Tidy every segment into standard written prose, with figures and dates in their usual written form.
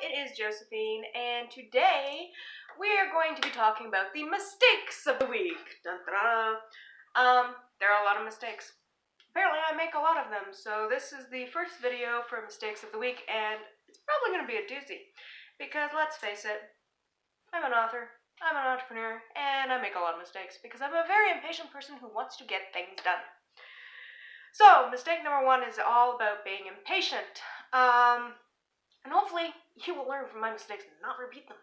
it is Josephine, and today we are going to be talking about the mistakes of the week. Dun, dun, dun. There are a lot of mistakes. Apparently I make a lot of them, so this is the first video for mistakes of the week, and it's probably going to be a doozy, because let's face it, I'm an author, I'm an entrepreneur, and I make a lot of mistakes, because I'm a very impatient person who wants to get things done. So, mistake number one is all about being impatient. And hopefully you will learn from my mistakes and not repeat them.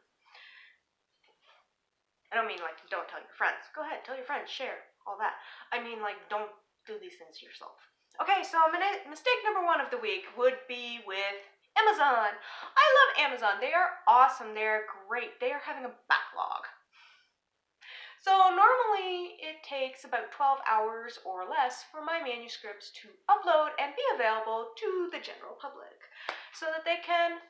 I don't mean like don't tell your friends. Go ahead, tell your friends, share, all that. I mean like don't do these things to yourself. Okay, so mistake number one of the week would be with Amazon. I love Amazon. They are awesome. They are great. They are having a backlog. So normally it takes about 12 hours or less for my manuscripts to upload and be available to the general public so that they can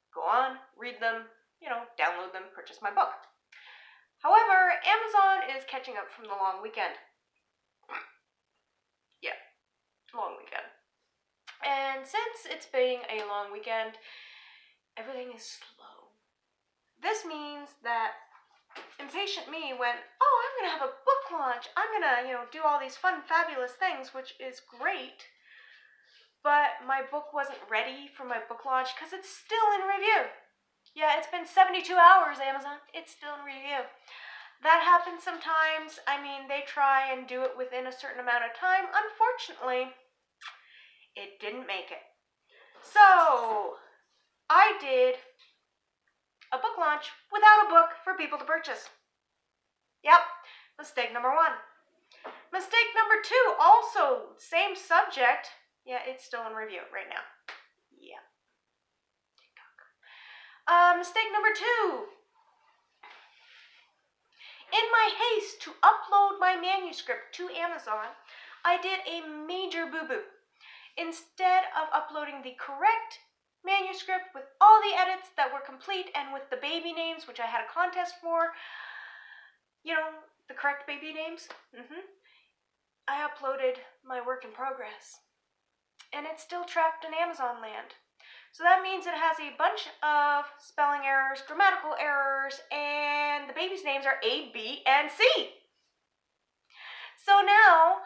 go on, read them, download them, purchase my book. However, Amazon is catching up from the long weekend. Yeah, long weekend. And since it's being a long weekend, everything is slow. This means that impatient me went, oh, I'm going to have a book launch. I'm going to, do all these fun, fabulous things, which is great. But my book wasn't ready for my book launch because it's still in review. Yeah, it's been 72 hours, Amazon. It's still in review. That happens sometimes. I mean, they try and do it within a certain amount of time. Unfortunately, it didn't make it. So, I did a book launch without a book for people to purchase. Yep, mistake number one. Mistake number two, also same subject. Yeah, it's still in review right now. Yeah. TikTok. Mistake number two. In my haste to upload my manuscript to Amazon, I did a major boo-boo. Instead of uploading the correct manuscript with all the edits that were complete and with the baby names, which I had a contest for, the correct baby names, I uploaded my work in progress. And it's still trapped in Amazon land. So that means it has a bunch of spelling errors, grammatical errors, and the baby's names are A, B, and C. So now,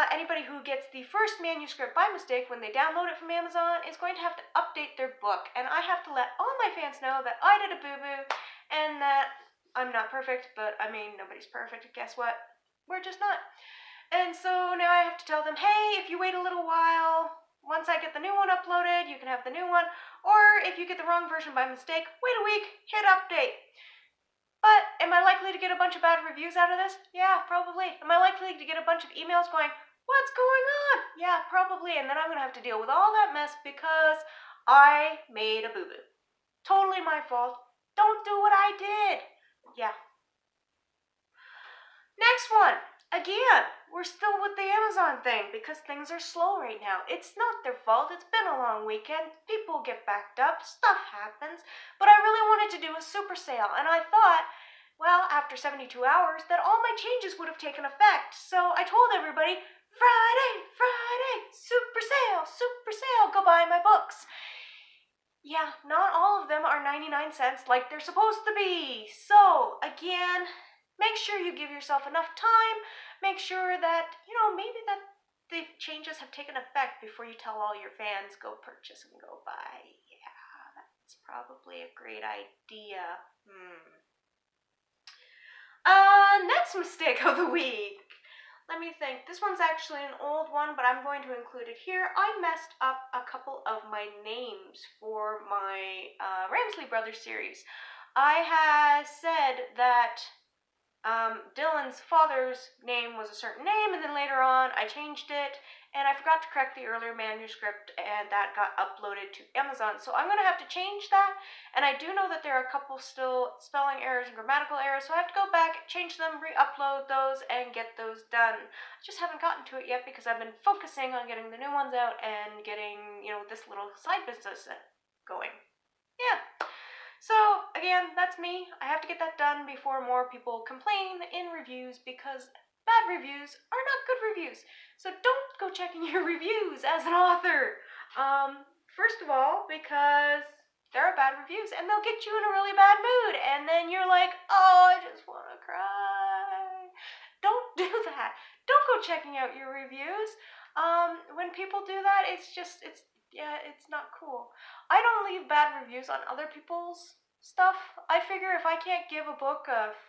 anybody who gets the first manuscript by mistake when they download it from Amazon is going to have to update their book. And I have to let all my fans know that I did a boo-boo and that I'm not perfect, but I mean, nobody's perfect. Guess what? We're just not. And so now I have to tell them, hey, if you wait a little while, once I get the new one uploaded, you can have the new one. Or if you get the wrong version by mistake, wait a week, hit update. But am I likely to get a bunch of bad reviews out of this? Yeah, probably. Am I likely to get a bunch of emails going, what's going on? Yeah, probably. And then I'm going to have to deal with all that mess because I made a boo-boo. Totally my fault. Don't do what I did. Yeah. Next one. Again, we're still with the Amazon thing because things are slow right now. It's not their fault. It's been a long weekend. People get backed up. Stuff happens. But I really wanted to do a super sale. And I thought, well, after 72 hours, that all my changes would have taken effect. So I told everybody, Friday, super sale, go buy my books. Yeah, not all of them are 99 cents like they're supposed to be. So, again, make sure you give yourself enough time. Make sure that, maybe that the changes have taken effect before you tell all your fans, go purchase and go buy. Yeah, that's probably a great idea. Next mistake of the week. Let me think. This one's actually an old one, but I'm going to include it here. I messed up a couple of my names for my Ramsley Brothers series. I had said that Dylan's father's name was a certain name, and then later on I changed it, and I forgot to correct the earlier manuscript, and that got uploaded to Amazon. So I'm going to have to change that, and I do know that there are a couple still spelling errors and grammatical errors, so I have to go back, change them, re-upload those, and get those done. I just haven't gotten to it yet because I've been focusing on getting the new ones out and getting, this little side business going. Yeah. So, again, that's me. I have to get that done before more people complain in reviews because bad reviews are not good reviews. So don't go checking your reviews as an author. First of all, because There are bad reviews, and they'll get you in a really bad mood, and then you're like, oh, I just want to cry. Don't do that. Don't go checking out your reviews. When people do that, it's not cool. I don't leave bad reviews on other people's stuff. I figure if I can't give a book 5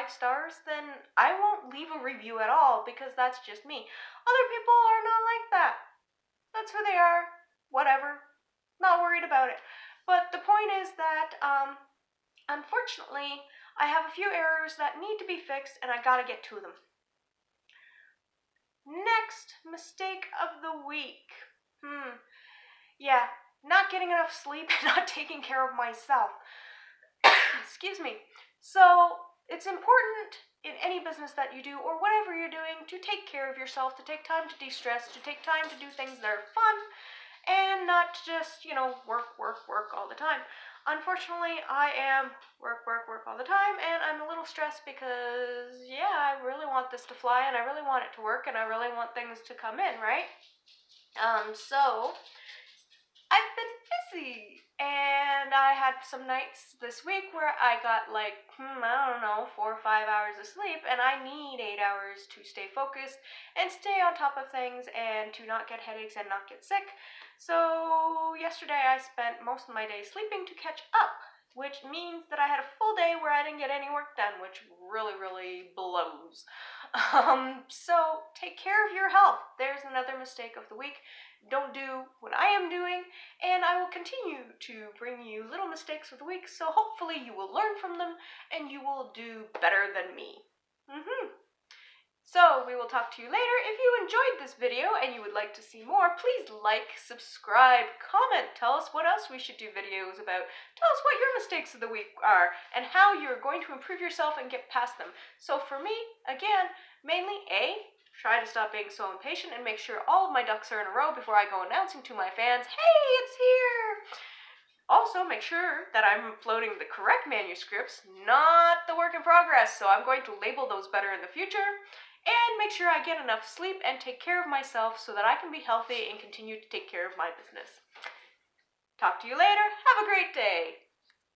stars, then I won't leave a review at all, because that's just me. Other people are not like that. That's who they are. Whatever. Not worried about it. But the point is that, unfortunately, I have a few errors that need to be fixed, and I gotta get to them. Next mistake of the week. Yeah, not getting enough sleep and not taking care of myself. Excuse me. So, it's important in any business that you do, or whatever you're doing, to take care of yourself, to take time to de-stress, to take time to do things that are fun, and not just, work all the time. Unfortunately, I am work all the time, and I'm a little stressed because, I really want this to fly, and I really want it to work, and I really want things to come in, right? So I've been busy, and I had some nights this week where I got 4 or 5 hours of sleep, and I need 8 hours to stay focused and stay on top of things and to not get headaches and not get sick. So yesterday I spent most of my day sleeping to catch up, which means that I had a full day where I didn't get any work done, which really, really blows. So take care of your health. There's another mistake of the week. Don't do what I am doing, and I will continue to bring you little mistakes of the week, so hopefully you will learn from them and you will do better than me. So we will talk to you later. If you enjoyed this video and you would like to see more, please like, subscribe, comment, tell us what else we should do videos about. Tell us what your mistakes of the week are and how you're going to improve yourself and get past them. So for me, again, mainly try to stop being so impatient and make sure all of my ducks are in a row before I go announcing to my fans, hey, it's here! Also, make sure that I'm uploading the correct manuscripts, not the work in progress, so I'm going to label those better in the future. And make sure I get enough sleep and take care of myself so that I can be healthy and continue to take care of my business. Talk to you later. Have a great day.